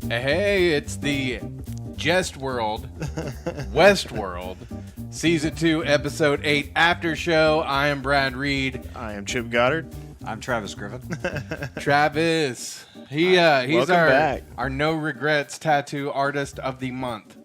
Hey, it's the JestWorld, Westworld, Season 2, Episode 8 After Show. I am Brad Reed. I am Chip Goddard. I'm Travis Griffin. Travis, he's Welcome back. our no regrets tattoo artist of the month.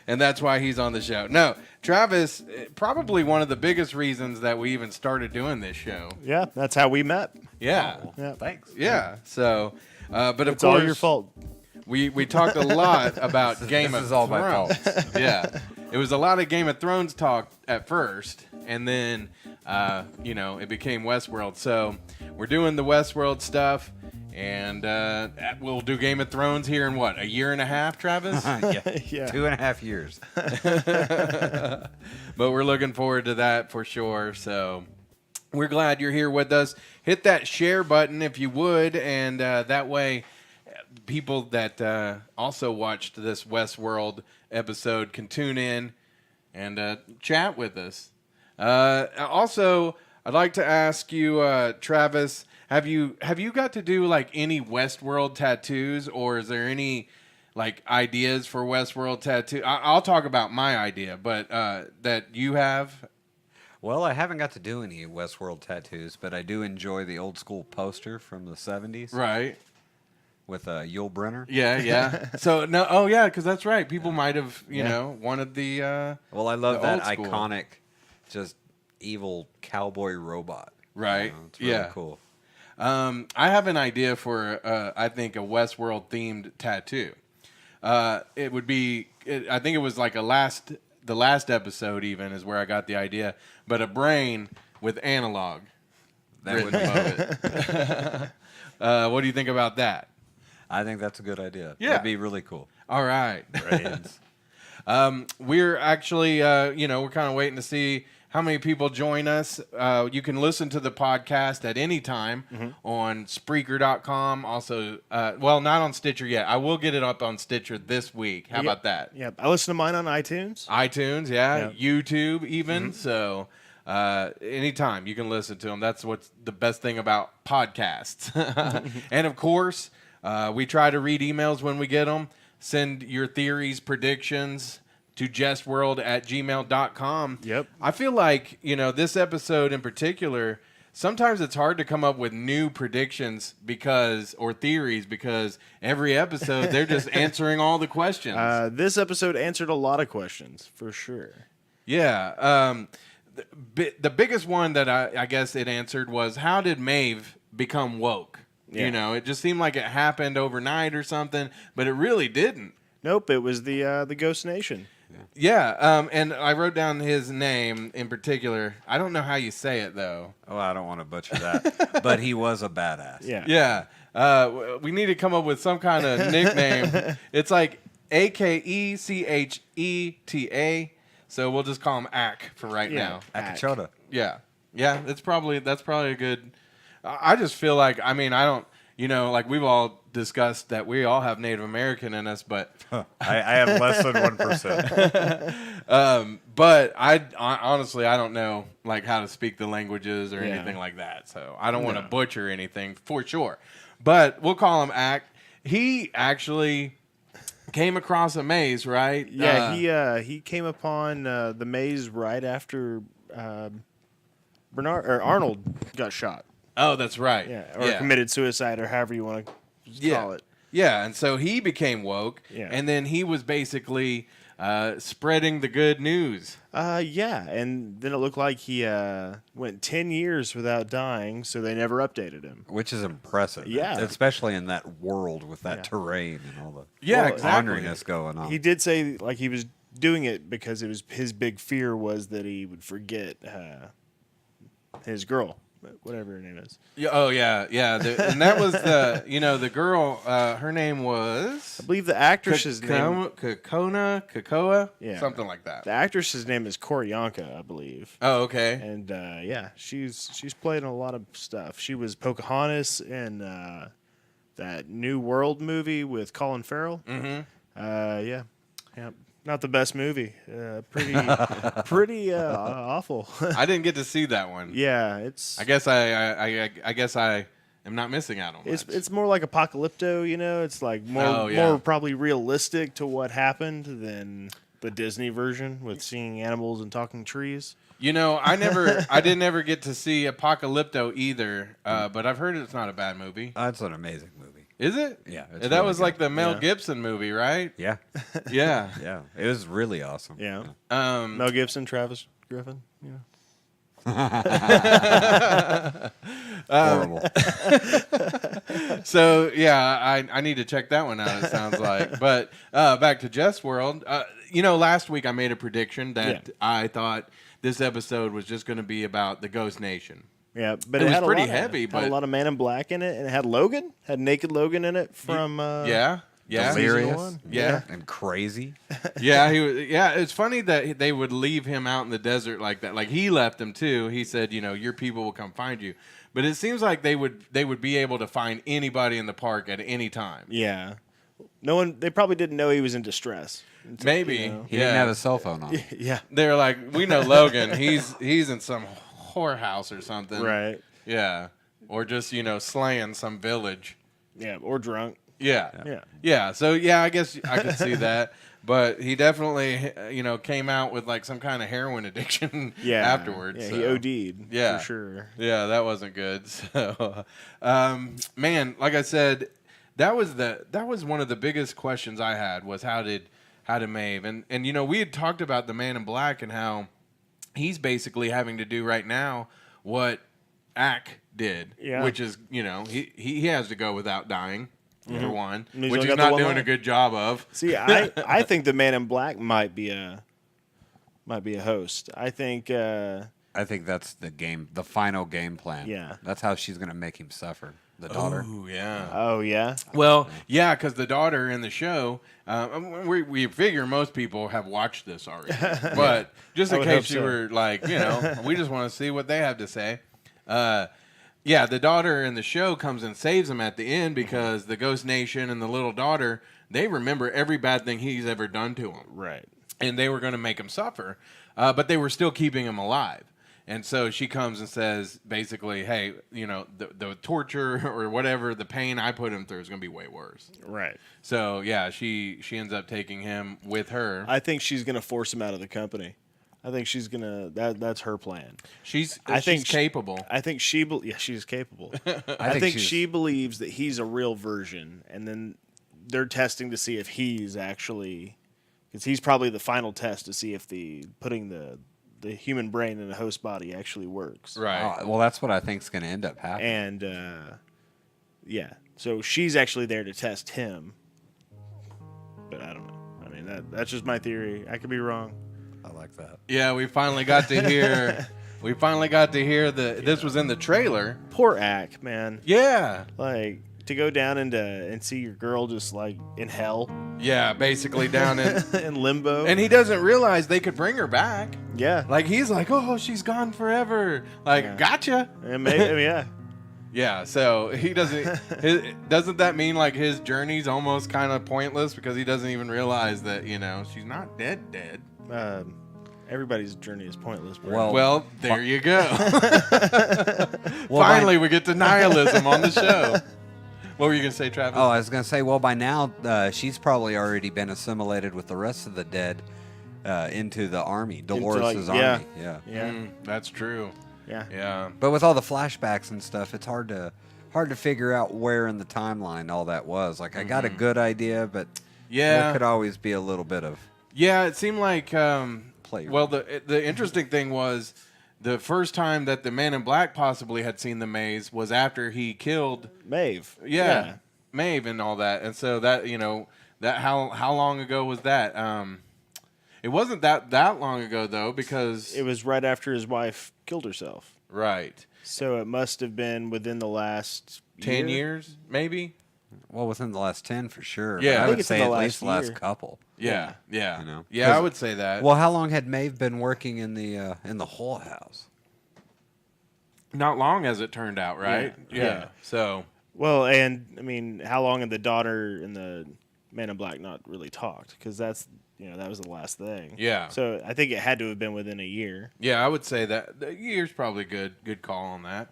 And that's why he's on the show. No, Travis, probably one of the biggest reasons that we even started doing this show. Yeah, that's how we met. Yeah. Oh, Yeah. thanks. Yeah. So, but of It's course, all your fault. We talked a lot about Game This of is all my Thrones. fault. Yeah, it was a lot of Game of Thrones talk at first, and then it became Westworld. So we're doing the Westworld stuff, and we'll do Game of Thrones here in what, a year and a half, Travis? Yeah. Yeah. 2.5 years. But we're looking forward to that for sure. So we're glad you're here with us. Hit that share button if you would, and that way people that also watched this Westworld episode can tune in and chat with us. Also, I'd like to ask you, Travis, have you got to do like any Westworld tattoos, or is there any like ideas for Westworld tattoo? I'll talk about my idea, but that you have. Well, I haven't got to do any Westworld tattoos, but I do enjoy the old school poster from the 70s Right. with Yul Brynner. Yeah. So no, oh yeah, because that's right. People might have, wanted the. Well, I love The that old school. iconic, just evil cowboy robot. Right. You know, it's really Yeah. cool. I have an idea for, I think, a Westworld themed tattoo. It would be, I think it was like the last episode even is where I got the idea, but a brain with analog. That would be Above it. What do you think about that? I think that's a good idea. Yeah. That'd be really cool. All right. Brains. We're actually, we're kind of waiting to see how many people join us. You can listen to the podcast at any time on Spreaker.com. Also, not on Stitcher yet. I will get it up on Stitcher this week. How about that? Yeah, I listen to mine on iTunes. iTunes, Yeah. YouTube even. So anytime you can listen to them. That's what's the best thing about podcasts. And of course, we try to read emails when we get them. Send your theories, predictions to JestWorld@gmail.com. Yep. I feel like, this episode in particular, sometimes it's hard to come up with new predictions or theories because every episode they're just answering all the questions. This episode answered a lot of questions, for sure. Yeah. The biggest one that I guess it answered was, how did Maeve become woke? Yeah. It just seemed like it happened overnight or something, but it really didn't. Nope, it was the Ghost Nation. Yeah, and I wrote down his name in particular. I don't know how you say it, though. Oh, I don't want to butcher that. But he was a badass. Yeah. Yeah. We need to come up with some kind of nickname. It's like Akecheta. So we'll just call him Ak for right now. Akachota. Yeah. Yeah, that's probably a good. I just feel like, I don't, like we've all discussed that we all have Native American in us, but I have less than 1%. but I honestly, I don't know like how to speak the languages or anything like that. So I don't want to butcher anything for sure, but we'll call him Ak. He actually came across a maze, right? Yeah, he came upon the maze right after Arnold got shot. Oh, that's right. Yeah, or committed suicide, or however you want to call it. Yeah, and so he became woke, and then he was basically spreading the good news. Yeah, and then it looked like he went 10 years without dying, so they never updated him. Which is impressive. Yeah. Especially in that world with that terrain and all the Exactly. orneriness going on. He did say like he was doing it because it was his big fear was that he would forget his girl, whatever her name is. Yeah, oh yeah. And that was the girl. Her name was, I believe the actress's name. Kakoa, Yeah. something like that. The actress's name is Koryanka, I believe. Oh, okay. And she's played in a lot of stuff. She was Pocahontas in that New World movie with Colin Farrell. Mm-hmm. Yeah. Not the best movie. Pretty awful. I didn't get to see that one. Yeah, it's. I guess I am not missing out on much. It's more like Apocalypto, you know. It's like more probably realistic to what happened than the Disney version with seeing animals and talking trees. You know, I didn't ever get to see Apocalypto either, but I've heard it's not a bad movie. It's an amazing movie. Is it? Yeah. That really was good. like the Mel Gibson movie, right? Yeah. Yeah. Yeah. It was really awesome. Yeah. Um, Mel Gibson, Travis Griffin. Yeah. Horrible. So yeah, I need to check that one out. It sounds like. But back to JestWorld. You know, last week I made a prediction that I thought this episode was just going to be about the Ghost Nation. Yeah, but It was had pretty a lot heavy, Had but- a lot of Man in Black in it, and it had Logan, had Naked Logan in it from Yeah. Delirious. one. Yeah. And crazy. Yeah, he was. Yeah, it's funny that they would leave him out in the desert like that. Like he left him too. He said, you know, your people will come find you. But it seems like they would be able to find anybody in the park at any time. Yeah. No one. They probably didn't know he was in distress. Maybe You know? He didn't have a cell phone on. Yeah. They're like, we know Logan. He's in some whorehouse or something. Right. Yeah. Or just slaying some village. Yeah. Or drunk. Yeah. Yeah. Yeah. So yeah, I guess I could see that. But he definitely, came out with like some kind of heroin addiction Yeah. afterwards. Yeah. so. He OD'd. Yeah. For sure. Yeah, that wasn't good. So, man, like I said, that was one of the biggest questions I had was how did Maeve and we had talked about the Man in Black and how he's basically having to do right now what Ack did, Yeah. which is he has to go without dying. For one, And he's which only he's got the not one doing a line. good job of. See, I think the Man in Black might be a host. I think. I think that's the final game plan. Yeah. That's how she's going to make him suffer, the daughter. Oh yeah. Oh yeah. Well, yeah, because the daughter in the show, we figure most people have watched this already. But just I in would case hope you so. were like, we just want to see what they have to say. Yeah, the daughter in the show comes and saves him at the end because the Ghost Nation and the little daughter, they remember every bad thing he's ever done to him. Right. And they were going to make him suffer, but they were still keeping him alive. And so she comes and says, basically, hey, the torture or whatever, the pain I put him through is going to be way worse. Right. So, yeah, she ends up taking him with her. I think she's gonna force him out of the company. I think she's gonna. That's her plan. She's think she- capable. I think she's capable. I think she believes that he's a real version, and then they're testing to see if he's actually, because he's probably the final test to see if putting the human brain in a host body actually works. Right. Well, that's what I think is going to end up happening. And yeah, so she's actually there to test him. But I don't know. I mean, that's just my theory. I could be wrong. I like that. Yeah, we finally got to hear. This was in the trailer. Poor Ack, man. Yeah. Like to go down and see your girl just like in hell, Yeah, basically down in. in limbo. And he doesn't realize they could bring her back. yeah, Like, he's like, oh, she's gone forever. Like, Yeah. gotcha. and maybe, I mean, yeah. Yeah, so he doesn't. Doesn't that mean like his journey's almost kind of pointless because he doesn't even realize that she's not dead. Everybody's journey is pointless. Bro. Well, Well, there you go. Well, Finally, we get to nihilism on the show. What were you gonna say, Travis? Oh, I was going to say, well, by now, she's probably already been assimilated with the rest of the dead into the army, Dolores' yeah. army. Yeah. yeah, That's true. yeah, Yeah. But with all the flashbacks and stuff, it's hard to figure out where in the timeline all that was. Like, I got a good idea, but Yeah. there could always be a little bit of Yeah, it seemed like. play. Well, the interesting thing was the first time that the Man in Black possibly had seen the maze was after he killed. Maeve. Yeah, Maeve and all that, and so that that how long ago was that? It wasn't that long ago though, because It was right after his wife killed herself. right, So it must have been within the last 10 year? years maybe. Well, within the last 10 for sure. Yeah. But I I think would it's in say the at least the last last year. couple. Yeah, You know? yeah, I 'Cause- would say that. Well, how long had Maeve been working in the whole house? Not long as it turned out, right? Yeah. Yeah. So Well, and I mean, how long had the daughter and the Man in Black not really talked? Because that's that was the last thing. Yeah. So I think it had to have been within a year. Yeah, I would say that the year's probably good call on that.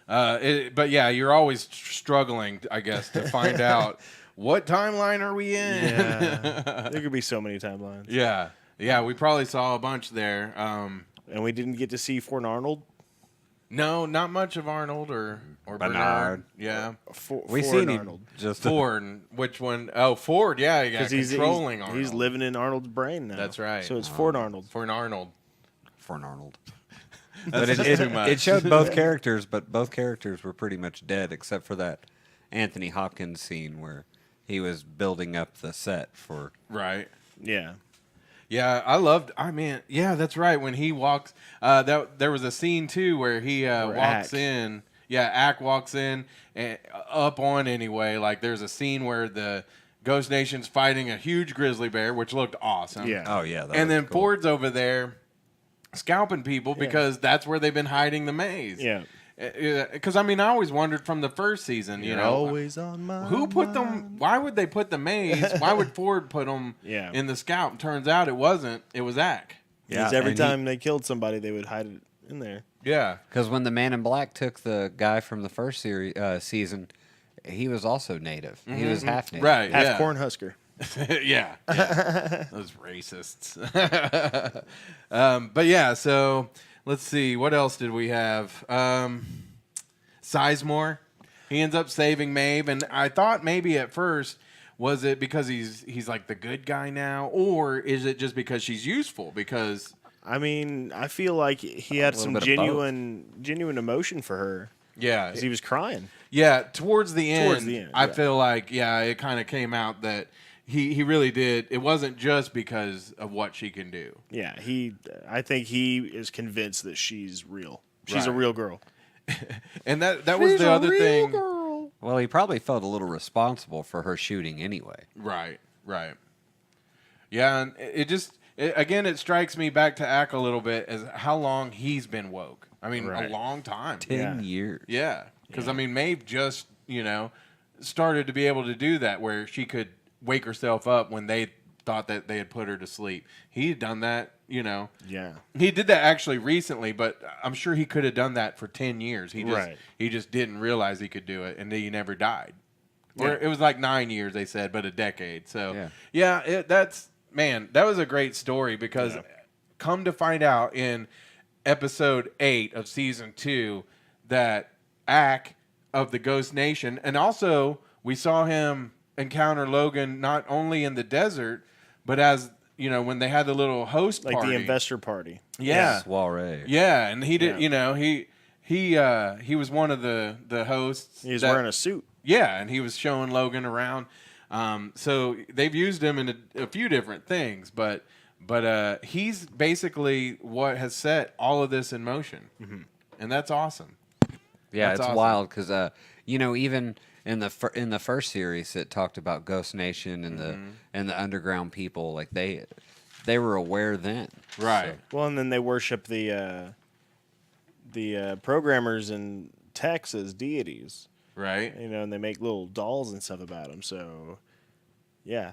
Yeah. But yeah, you're always struggling, I guess, to find out what timeline are we in. Yeah. There could be so many timelines. Yeah, we probably saw a bunch there. And we didn't get to see Ford Arnold. No, not much of Arnold or Bernard. Yeah, we Ford seen Arnold. him just Ford. Which one? Oh, Ford. Yeah, you got controlling Arnold. He's living in Arnold's brain now. That's right. So it's Ford Arnold. For an Arnold. But it showed both characters, but both characters were pretty much dead, except for that Anthony Hopkins scene where he was building up the set for. Right. Yeah. Yeah, yeah, that's right. When he walks, there was a scene too where he walks in. Yeah, Ack walks in and up on anyway. Like there's a scene where the Ghost Nation's fighting a huge grizzly bear, which looked awesome. Yeah. Oh yeah. And then cool. Ford's over there scalping people because that's where they've been hiding the maze. Yeah. Because I always wondered from the first season, You're always on my who put them? Why would they put the maze? Why would Ford put them in the scalp? Turns out it wasn't. It was Ack. Because every time they killed somebody, they would hide it in there. Yeah. Because when the Man in Black took the guy from the first season, he was also native. He was half native. Right. Half Cornhusker. yeah. Those racists. But yeah, so. Let's see. What else did we have? Sizemore. He ends up saving Maeve, and I thought maybe at first was it because he's like the good guy now, or is it just because she's useful? Because I feel like he had some genuine emotion for her. Yeah, because he was crying. Yeah, towards the end, I feel like it kind of came out that. He really did. It wasn't just because of what she can do. Yeah, I think he is convinced that she's real. She's a real girl. And that was the other thing. Girl. Well, he probably felt a little responsible for her shooting anyway. Right. Yeah, and it strikes me back to Ack a little bit as how long he's been woke. A long time. 10 years. Yeah, because Maeve just started to be able to do that where she could wake herself up when they thought that they had put her to sleep. He had done that, Yeah. He did that actually recently, but I'm sure he could have done that for 10 years. He just didn't realize he could do it, and he never died. Yeah. Or it was like 9 years, they said, but a decade. So, that was a great story because come to find out in episode 8 of season 2 that Ack of the Ghost Nation, and also we saw him encounter Logan not only in the desert, but as when they had the little host party, like the investor party. Yeah, soiree. Yeah, and he did. He was one of the hosts. He was wearing a suit. Yeah, and he was showing Logan around. So they've used him in a few different things, but he's basically what has set all of this in motion, and that's awesome. Yeah, that's it's awesome. wild because even. In the first series, it talked about Ghost Nation and the underground people. Like they were aware then, right? So. Well, and then they worship the programmers and techs as deities, right? And they make little dolls and stuff about them. So, yeah.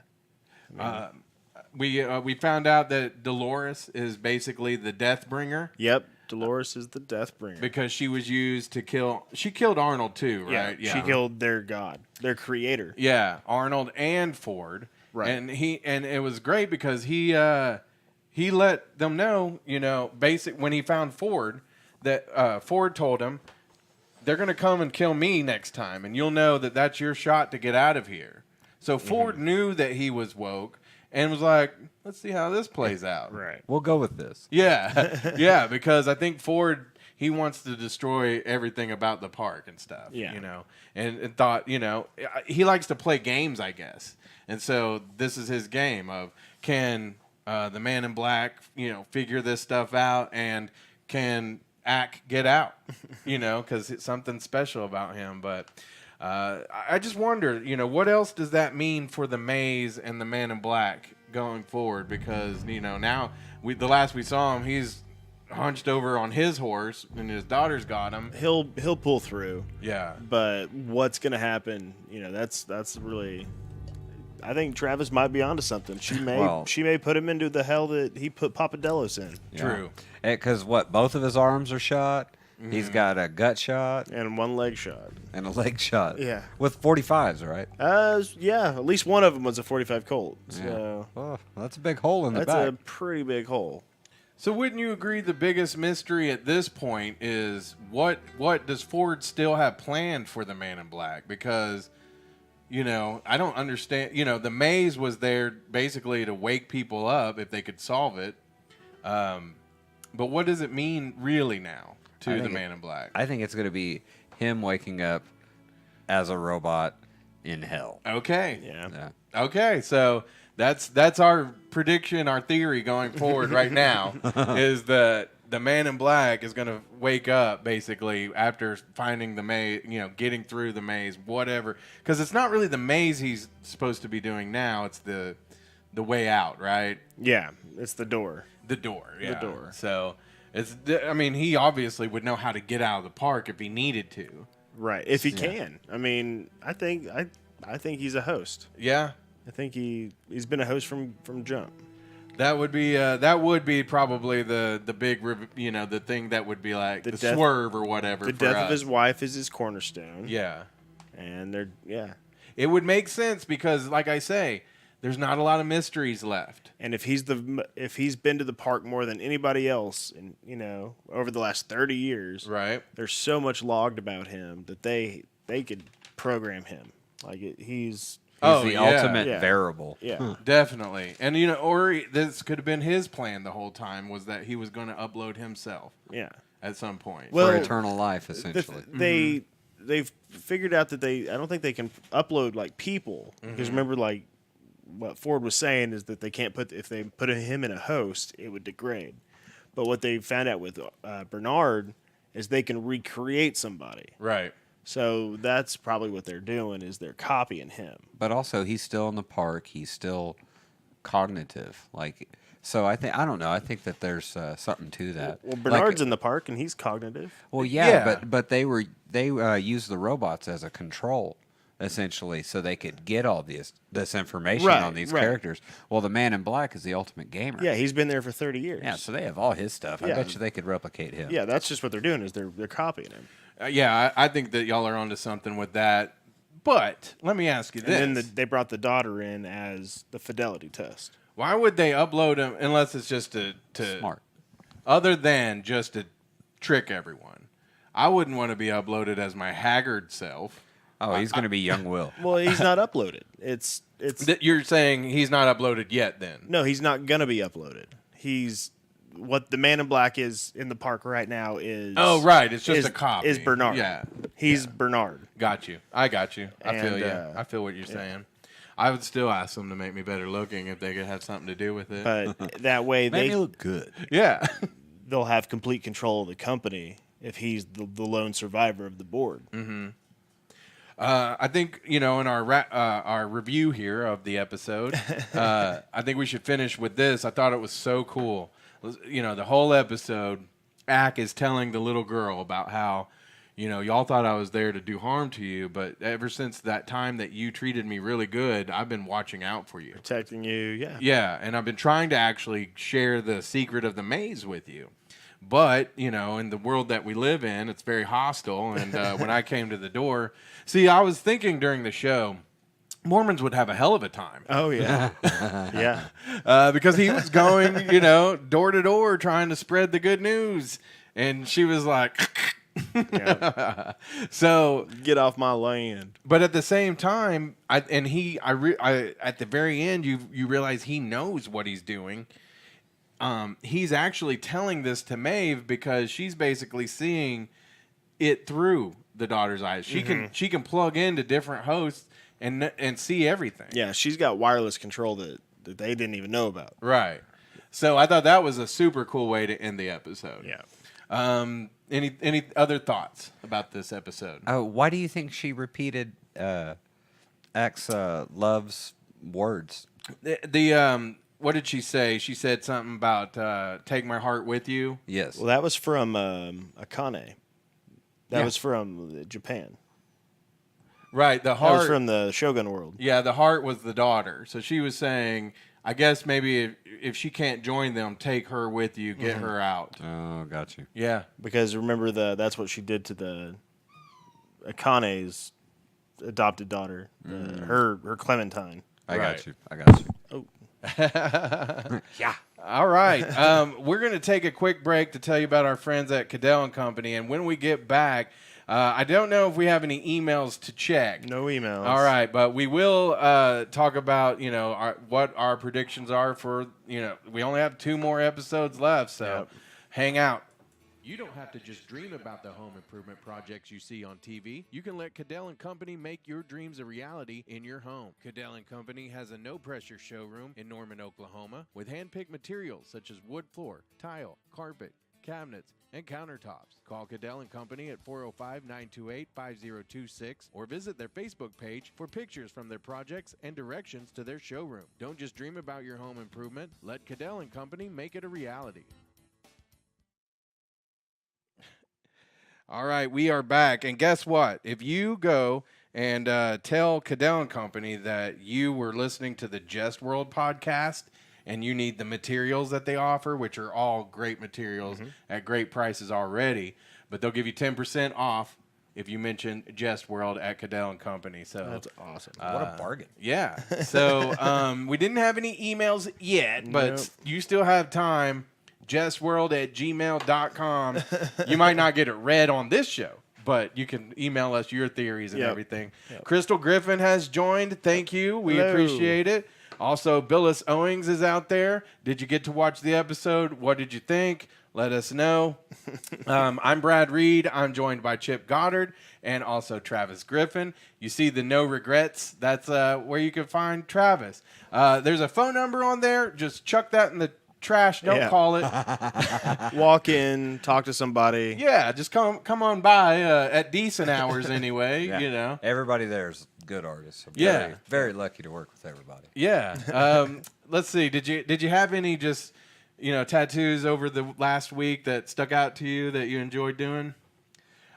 We found out that Dolores is basically the Death Bringer. Yep. Dolores is the Deathbringer. Because she was used to kill... She killed Arnold, too, right? Yeah. She killed their god, their creator. Yeah, Arnold and Ford. Right. And it was great because he let them know, when he found Ford, that Ford told him, they're going to come and kill me next time, and you'll know that that's your shot to get out of here. So Ford knew that he was woke and was like... Let's see how this plays out. Right. We'll go with this. Yeah. Yeah, because I think Ford, he wants to destroy everything about the park and stuff. Yeah. And thought, he likes to play games, I guess. And so this is his game of can the Man in Black, figure this stuff out, and can Ack get out, because it's something special about him. But I just wonder, what else does that mean for the maze and the Man in Black going forward? Because now the last we saw him, he's hunched over on his horse and his daughter's got him. He'll pull through. Yeah. But what's gonna happen? That's really I think Travis might be onto something. She may put him into the hell that he put Papadelos in. Yeah. True. Because both of his arms are shot. He's got a gut shot And one leg shot. and a leg shot. Yeah. With 45s, right? Yeah. At least one of them was a 45 Colt. So Oh, that's a big hole in the that's back. a pretty big hole. So wouldn't you agree the biggest mystery at this point is what does Ford still have planned for the Man in Black? Because, I don't understand. The maze was there basically to wake people up if they could solve it. But what does it mean really now to the Man in Black? I think it's going to be him waking up as a robot in hell. Okay. Yeah. Okay, so that's our prediction, our theory going forward right now is that the Man in Black is going to wake up basically after finding the maze, getting through the maze, whatever. Because it's not really the maze he's supposed to be doing now; it's the way out, right? Yeah. It's the door. The door, yeah. The door. So he obviously would know how to get out of the park if he needed to. Right. If he can. I mean, I think he's a host. Yeah. I think he's been a host from jump. That would be probably the big the thing that would be like the swerve or whatever. The death of his wife is his cornerstone. Yeah, and it would make sense because, like I say, there's not a lot of mysteries left. And if he's been to the park more than anybody else, and over the last 30 years, right? There's so much logged about him that they could program him he's the ultimate variable. Yeah, definitely. And or this could have been his plan the whole time, was that he was going to upload himself. Yeah, at some point for eternal life, essentially. They've figured out that I don't think they can upload like people, because remember, like what Ford was saying is that they can't if they put him in a host, it would degrade. But what they found out with Bernard is they can recreate somebody. Right. So that's probably what they're doing, is they're copying him. But also, he's still in the park. He's still cognitive. So I don't know. I think that there's something to that. Well, Bernard's in the park and he's cognitive. Well, yeah. But they used the robots as a control, essentially, so they could get all this information on these characters. Well, the Man in Black is the ultimate gamer. Yeah, he's been there for 30 years. Yeah, so they have all his stuff. I bet you they could replicate him. Yeah, that's just what they're doing, is they're copying him. I think that y'all are onto something with that. But let me ask you this. And then they brought the daughter in as the fidelity test. Why would they upload him unless it's just to smart, other than just to trick everyone? I wouldn't want to be uploaded as my haggard self. Oh, he's going to be young Will. Well, he's not uploaded. It's You're saying he's not uploaded yet then? No, he's not going to be uploaded. What the Man in Black is in the park right now is... Oh, right. It's just a copy. Is Bernard. Yeah. He's Bernard. Got you. I got you. I feel you. I feel what you're yeah. saying. I would still ask them to make me better looking if they could have something to do with it. But that way Make me look good. Yeah. They'll have complete control of the company if he's the lone survivor of the board. Mm-hmm. I think, in our review here of the episode, I think we should finish with this. I thought it was so cool. The whole episode, Ack is telling the little girl about how, y'all thought I was there to do harm to you, but ever since that time that you treated me really good, I've been watching out for you. Protecting you, yeah. Yeah, and I've been trying to actually share the secret of the maze with you. But, in the world that we live in, it's very hostile. And when I came to the door, I was thinking during the show, Mormons would have a hell of a time. Oh, yeah. Yeah. Because he was going, door to door trying to spread the good news. And she was like, so get off my land. But at the same time, at the very end, you realize he knows what he's doing. He's actually telling this to Maeve because she's basically seeing it through the daughter's eyes. She can plug into different hosts and see everything. Yeah, she's got wireless control that they didn't even know about. Right. So I thought that was a super cool way to end the episode. Yeah. Any other thoughts about this episode? Why do you think she repeated X Love's words? What did she say? She said something about take my heart with you. Yes. Well, that was from Akane. That was from Japan. Right. The That heart was from the Shogun world. Yeah, the heart was the daughter. So she was saying, I guess maybe if she can't join them, take her with you, get her out. Oh, got you. Yeah. Because remember that's what she did to the Akane's adopted daughter, her Clementine. I Right. got you. I got you. Oh, Yeah. All right. We're going to take a quick break to tell you about our friends at Cadell and Company. And when we get back, I don't know if we have any emails to check. no emails. All right, but we will talk about, what our predictions are for, we only have 2 more episodes left, so hang out. You don't have to just dream about the home improvement projects you see on TV. You can let Cadell and Company make your dreams a reality in your home. Cadell and Company has a no-pressure showroom in Norman, Oklahoma, with hand-picked materials such as wood floor, tile, carpet, cabinets, and countertops. Call Cadell and Company at 405-928-5026 or visit their Facebook page for pictures from their projects and directions to their showroom. Don't just dream about your home improvement. Let Cadell and Company make it a reality. All right, we are back. And guess what? If you go and tell Cadell and Company that you were listening to the JestWorld podcast and you need the materials that they offer, which are all great materials at great prices already, but they'll give you 10% off if you mention JestWorld at Cadell and Company. So That's awesome. What a bargain. yeah. So we didn't have any emails yet, but Nope. you still have time. JestWorld@gmail.com. You might not get it read on this show, but you can email us your theories and everything. Crystal Griffin has joined. Thank you. We Hello. appreciate it. Also, Billis Owings is out there. Did you get to watch the episode? What did you think? Let us know. I'm Brad Reed. I'm joined by Chip Goddard and also Travis Griffin. You see the no regrets. That's where you can find Travis. There's a phone number on there. Just chuck that in the trash. Don't call it. Walk in, talk to somebody. Yeah, just come on by at decent hours anyway. Yeah. Everybody there is good artists. I'm Yeah. very, very lucky to work with everybody. Yeah. Let's see. Did you have any just tattoos over the last week that stuck out to you that you enjoyed doing?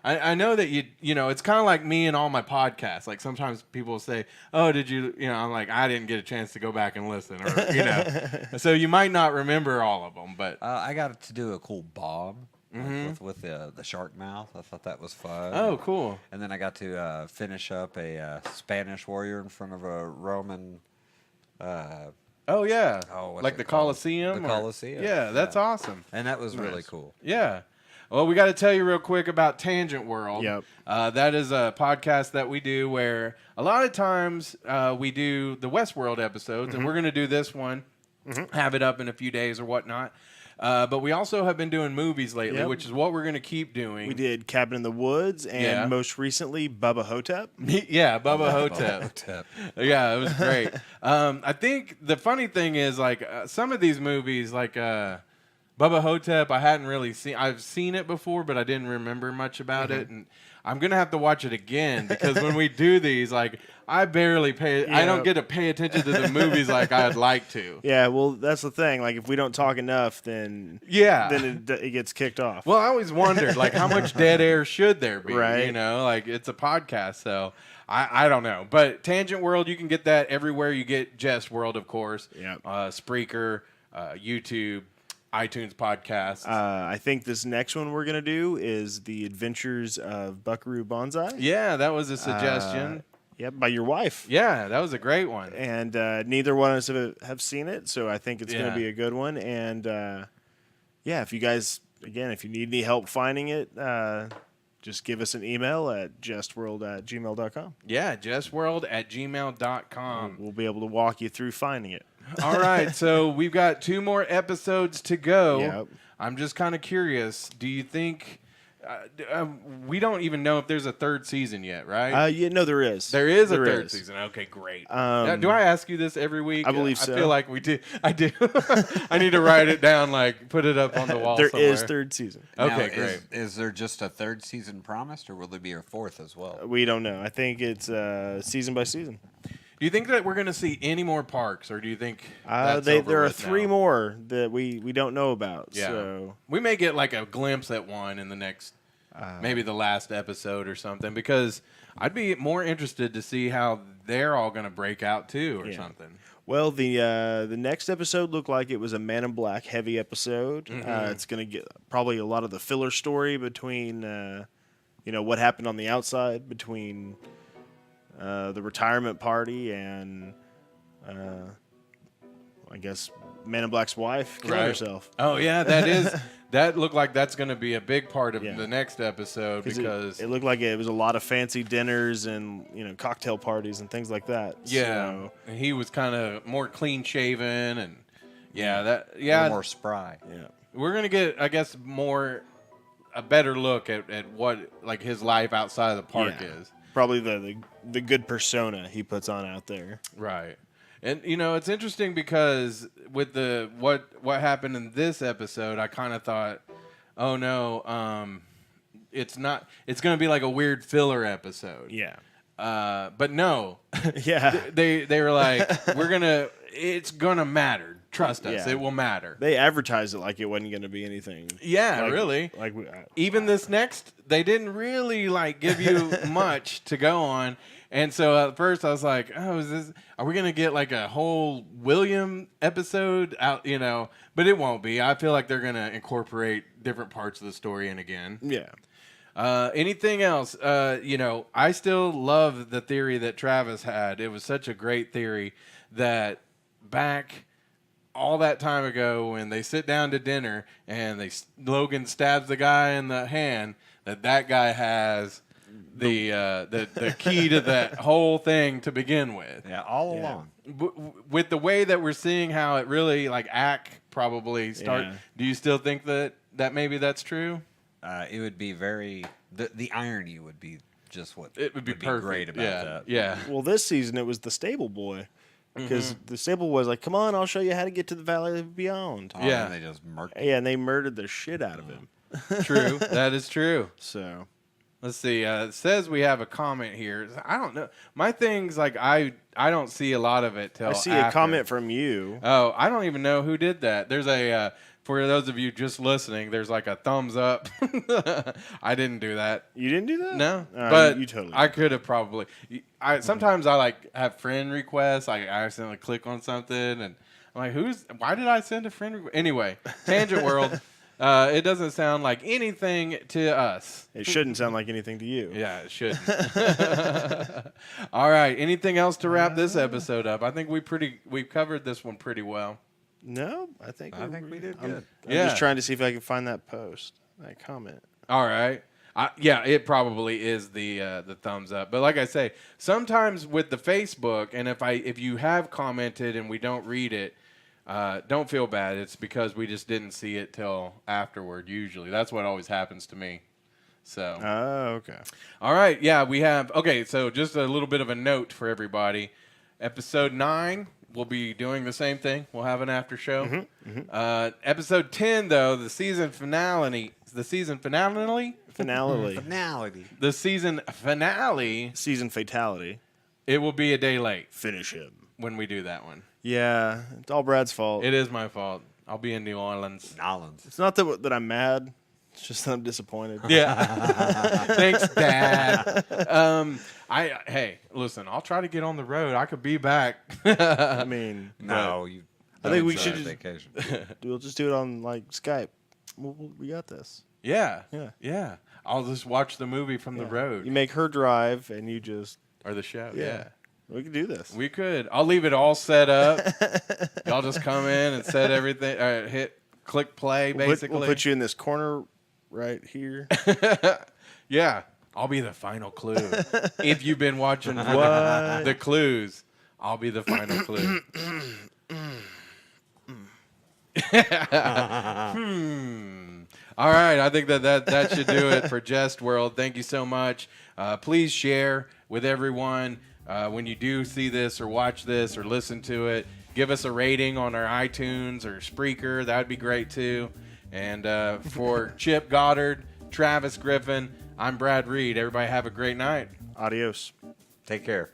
I know that it's kind of like me and all my podcasts. Like sometimes people say, "Oh, did you?" I'm like, I didn't get a chance to go back and listen, or So you might not remember all of them, but I got to do a cool bob with the shark mouth. I thought that was fun. oh, cool. And then I got to finish up a Spanish warrior in front of a Roman. Oh yeah, what's like it the called? Colosseum. The Colosseum. Yeah, that's awesome. And that was really cool. Yeah. Well, we got to tell you real quick about Tangent World. Yep. That is a podcast that we do where a lot of times we do the Westworld episodes, and we're going to do this one, have it up in a few days or whatnot. But we also have been doing movies lately, which is what we're going to keep doing. We did Cabin in the Woods and most recently Bubba Hotep. Yeah, Bubba Hotep. Yeah, it was great. I think the funny thing is, like, some of these movies, like Bubba Hotep, I hadn't really seen. I've seen it before, but I didn't remember much about it. And I'm going to have to watch it again because when we do these, like, I barely pay. I don't get to pay attention to the movies like I'd like to. Yeah, well, that's the thing. Like, if we don't talk enough, then it gets kicked off. Well, I always wondered, like, how much dead air should there be? Right. Like, it's a podcast, so I don't know. But Tangent World, you can get that everywhere you get JestWorld, of course. Yep. Spreaker, YouTube, iTunes podcasts. I think this next one we're going to do is The Adventures of Buckaroo Banzai. Yeah, that was a suggestion. Yep, by your wife. Yeah, that was a great one. And neither one of us have seen it, so I think it's going to be a good one. And, if you guys, again, if you need any help finding it, just give us an email at JestWorld@gmail.com. Yeah, JestWorld@gmail.com. We'll be able to walk you through finding it. All right, so we've got 2 more episodes to go. Yep. I'm just kind of curious. Do you think we don't even know if there's a 3rd season yet, right? No, there is. There is a 3rd season. Okay, great. Now, do I ask you this every week? I believe so. I feel like we do. I do. I need to write it down, like put it up on the wall There somewhere. is 3rd season. Okay, Now, great. Is there just a 3rd season promised, or will there be a 4th as well? We don't know. I think it's season by season. Do you think that we're going to see any more parks, or do you think that's there over are with 3 now? more that we don't know about. Yeah. So We may get like a glimpse at one in the next maybe the last episode or something, because I'd be more interested to see how they're all going to break out too, or something. Well, the next episode looked like it was a Man in Black heavy episode. It's going to get probably a lot of the filler story between, what happened on the outside between the retirement party and, I guess, Man in Black's wife killing herself. Oh yeah, that looked like that's going to be a big part of the next episode, because it looked like it was a lot of fancy dinners and cocktail parties and things like that. Yeah, so, and he was kind of more clean shaven and a little more spry. Yeah, we're gonna get, I guess, a better look at what like his life outside of the park is. Probably the good persona he puts on out there. Right. And it's interesting because with what happened in this episode, I kind of thought, oh no, it's going to be like a weird filler episode. Yeah. But no. Yeah. They were like, it's going to matter. Trust us, it will matter. They advertised it like it wasn't going to be anything. Yeah, really. Even this next, they didn't really like give you much to go on. And so at first I was like, are we going to get like a whole William episode out, but it won't be. I feel like they're going to incorporate different parts of the story in again. Yeah. Anything else? I still love the theory that Travis had. It was such a great theory that back all that time ago when they sit down to dinner and Logan stabs the guy in the hand, that guy has the key to that whole thing to begin with. Yeah, all along. With the way that we're seeing how it really like Ack probably start. Yeah. Do you still think that maybe that's true? It would be very the irony would be just what it would be great about that. Yeah. Well, this season it was the stable boy. Because the stable boy was like, "Come on, I'll show you how to get to the Valley of Beyond." Oh, yeah, and they just murdered. Yeah, and they murdered the shit out of him. True, that is true. So, let's see. It says we have a comment here. I don't know. My thing's like I don't see a lot of it till I see after. a comment from you. Oh, I don't even know who did that. There's a for those of you just listening, there's like a thumbs up. I didn't do that. You didn't do that? No, but you totally. I could have probably. Sometimes I like have friend requests. I accidentally click on something, and I'm like, why did I send a friend request? Anyway, Tangent World. It doesn't sound like anything to us. It shouldn't sound like anything to you. Yeah, it shouldn't. All right. Anything else to wrap this episode up? I think we covered this one pretty well. No, I think we did good. I'm just trying to see if I can find that comment. All right. Yeah, it probably is the thumbs up. But like I say, sometimes with the Facebook, and if you have commented and we don't read it, don't feel bad. It's because we just didn't see it till afterward. Usually, that's what always happens to me. So. Oh, okay. All right. Yeah, we have. Okay, so just a little bit of a note for everybody. Episode 9. We'll be doing the same thing. We'll have an after show. Episode 10, though, the season finale. The season finale. The season finale. Season fatality. It will be a day late. Finish him when we do that one. Yeah, it's all Brad's fault. It is my fault. I'll be in New Orleans. It's not that I'm mad. It's just that I'm disappointed. Yeah. Thanks, Dad. Hey, listen, I'll try to get on the road. I could be back. I mean, no, I think we should vacation. We'll just do it on like Skype. We got this. Yeah. I'll just watch the movie from the road. You make her drive, and you just or the show. Yeah. We could do this. We could. I'll leave it all set up. Y'all just come in and set everything. Click play, basically. We'll put you in this corner right here. Yeah. I'll be the final clue. If you've been watching the clues, I'll be the final clue. All right. I think that should do it for JestWorld. Thank you so much. Please share with everyone. When you do see this or watch this or listen to it, give us a rating on our iTunes or Spreaker. That would be great, too. And for Chip Goddard, Travis Griffin, I'm Brad Reed. Everybody have a great night. Adios. Take care.